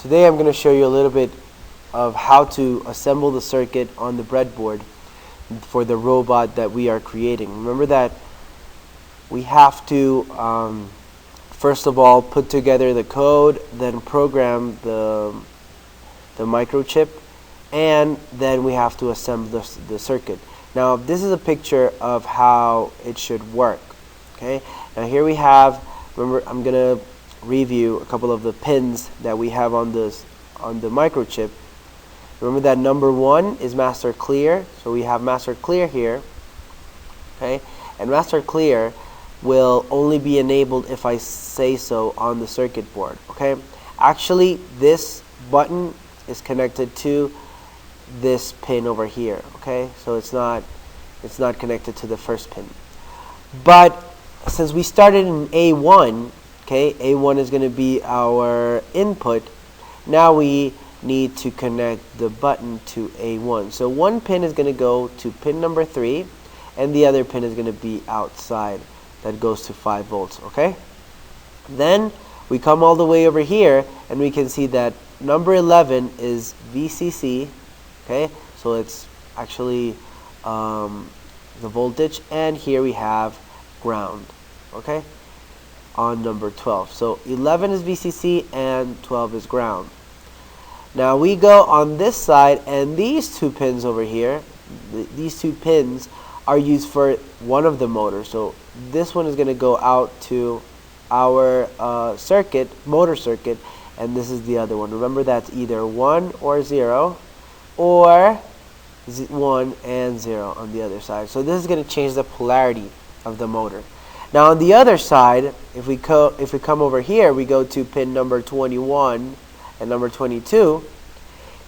Today I'm going to show you a little bit of how to assemble the circuit on the breadboard for the robot that we are creating. Remember that we have to first of all put together the code, then program the microchip, and then we have to assemble the circuit. Now this is a picture of how it should work. Okay, now here we have, remember, I'm gonna review a couple of the pins that we have on the microchip. Remember that number 1 is master clear, so we have master clear here. Okay, and master clear will only be enabled if I say so on the circuit board. Okay, actually this button is connected to this pin over here. Okay, so it's not connected to the first pin. But since we started in A1, okay, A1 is going to be our input. Now we need to connect the button to A1. So one pin is going to go to pin number 3, and the other pin is going to be outside. That goes to 5 volts. Okay. Then we come all the way over here, and we can see that number 11 is VCC. Okay, so it's actually the voltage, and here we have ground. Okay, on number 12. So 11 is VCC and 12 is ground. Now we go on this side, and these two pins over here, these two pins are used for one of the motors. So this one is going to go out to our motor circuit, and this is the other one. Remember, that's either 1 or 0, or 1 and 0 on the other side. So this is going to change the polarity of the motor. Now on the other side, if we come over here, we go to pin number 21 and number 22.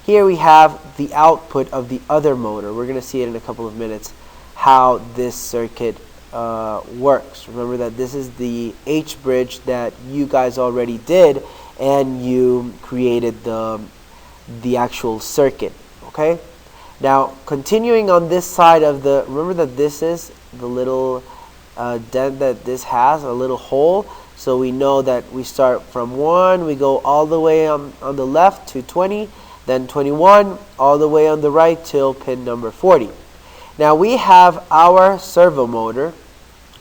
Here we have the output of the other motor. We're going to see it in a couple of minutes how this circuit works. Remember that this is the H bridge that you guys already did, and you created the actual circuit. Okay. Now continuing on this side of the, remember that this is the little dent that this has, a little hole. So we know that we start from 1, we go all the way on the left to 20, then 21, all the way on the right till pin number 40. Now we have our servo motor,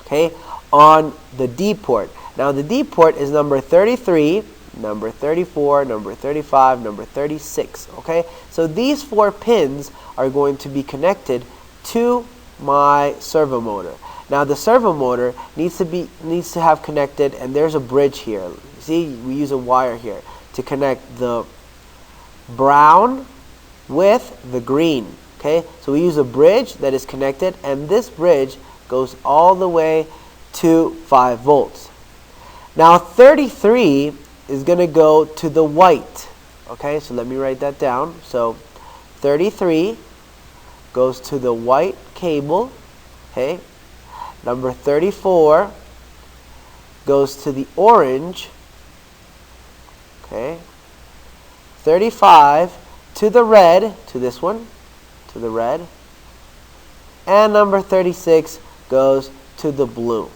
okay, on the D port. Now the D port is number 33, number 34, number 35, number 36. Okay, so these 4 pins are going to be connected to my servo motor. Now the servo motor needs to have connected, and there's a bridge here. See, we use a wire here to connect the brown with the green. Okay, so we use a bridge that is connected, and this bridge goes all the way to 5 volts. Now 33 is going to go to the white. Okay, so let me write that down. So 33 goes to the white cable. Okay, number 34 goes to the orange. Okay, 35 to the red, to this one, to the red, and number 36 goes to the blue.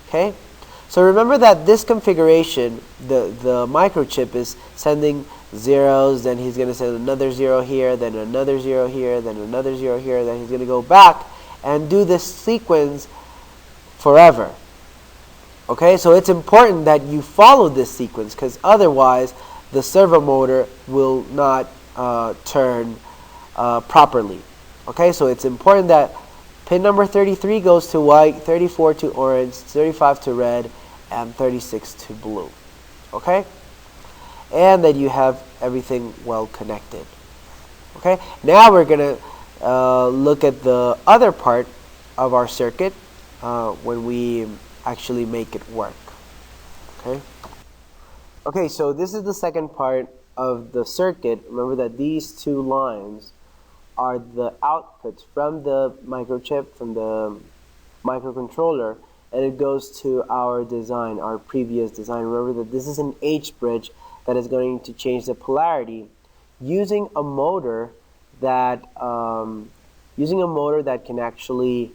Okay, so remember that this configuration, the microchip is sending zeros, then he's going to send another 0 here, then another 0 here, then another 0 here, then he's going to go back and do this sequence forever. Okay, so it's important that you follow this sequence, because otherwise the servo motor will not turn properly. Okay, so it's important that pin number 33 goes to white, 34 to orange, 35 to red, and 36 to blue. Okay, and that you have everything well connected. Okay, now we're going to look at the other part of our circuit when we actually make it work. Okay. Okay, so this is the second part of the circuit. Remember that these 2 lines are the outputs from the microchip, from the microcontroller, and it goes to our design, our previous design. Remember that this is an H bridge that is going to change the polarity using a motor that can actually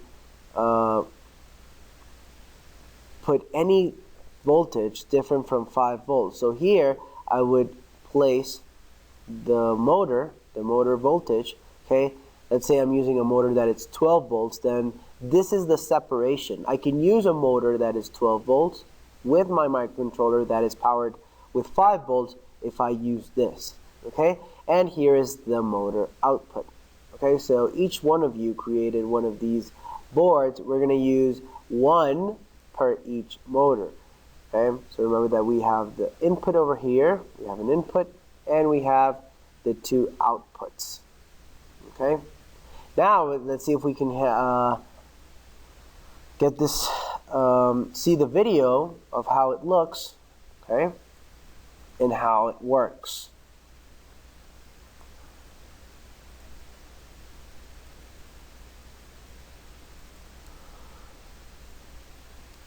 put any voltage different from 5 volts. So here I would place the motor voltage, okay, let's say I'm using a motor that is 12 volts, then this is the separation. I can use a motor that is 12 volts with my microcontroller that is powered with 5 volts if I use this, okay? And here is the motor output. Okay, so each one of you created one of these boards. We're going to use one per each motor. Okay, so remember that we have the input over here, we have an input, and we have the two outputs. Okay, now let's see if we can get this, see the video of how it looks, okay, and how it works.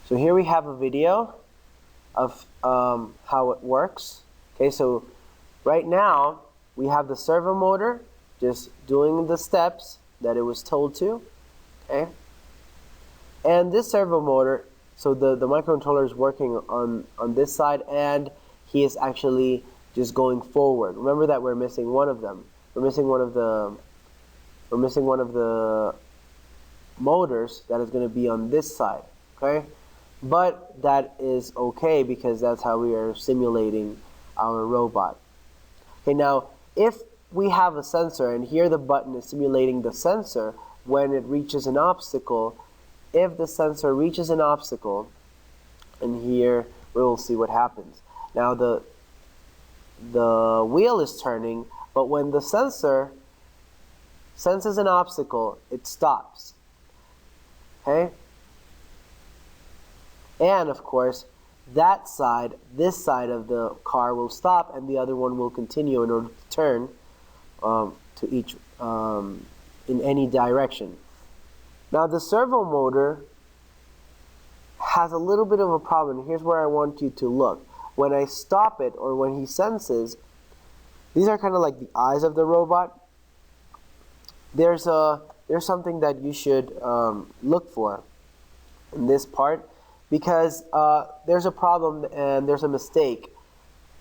So here we have a video of how it works. Okay, so right now we have the servo motor just doing the steps that it was told to. Okay, and this servo motor, so the microcontroller is working on this side, and he is actually just going forward. Remember that we're missing one of them. We're missing one of the motors that is going to be on this side. Okay. But that is okay because that's how we are simulating our robot. Okay, now if we have a sensor, and here the button is simulating the sensor when it reaches an obstacle, if the sensor reaches an obstacle, and here we will see what happens. Now the wheel is turning, but when the sensor senses an obstacle, it stops. Okay? And of course, that side, this side of the car will stop, and the other one will continue in order to turn to each in any direction. Now the servo motor has a little bit of a problem. Here's where I want you to look. When I stop it, or when he senses, these are kind of like the eyes of the robot. There's something that you should look for in this part, because there's a problem and there's a mistake,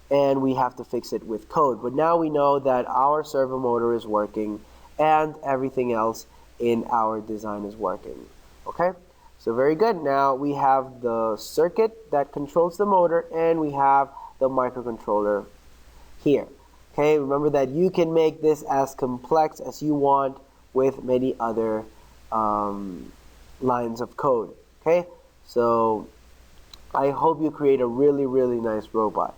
and we have to fix it with code. But now we know that our servo motor is working and everything else in our design is working. Okay, so very good. Now we have the circuit that controls the motor, and we have the microcontroller here. Okay, remember that you can make this as complex as you want with many other lines of code. Okay, so I hope you create a really, really nice robot.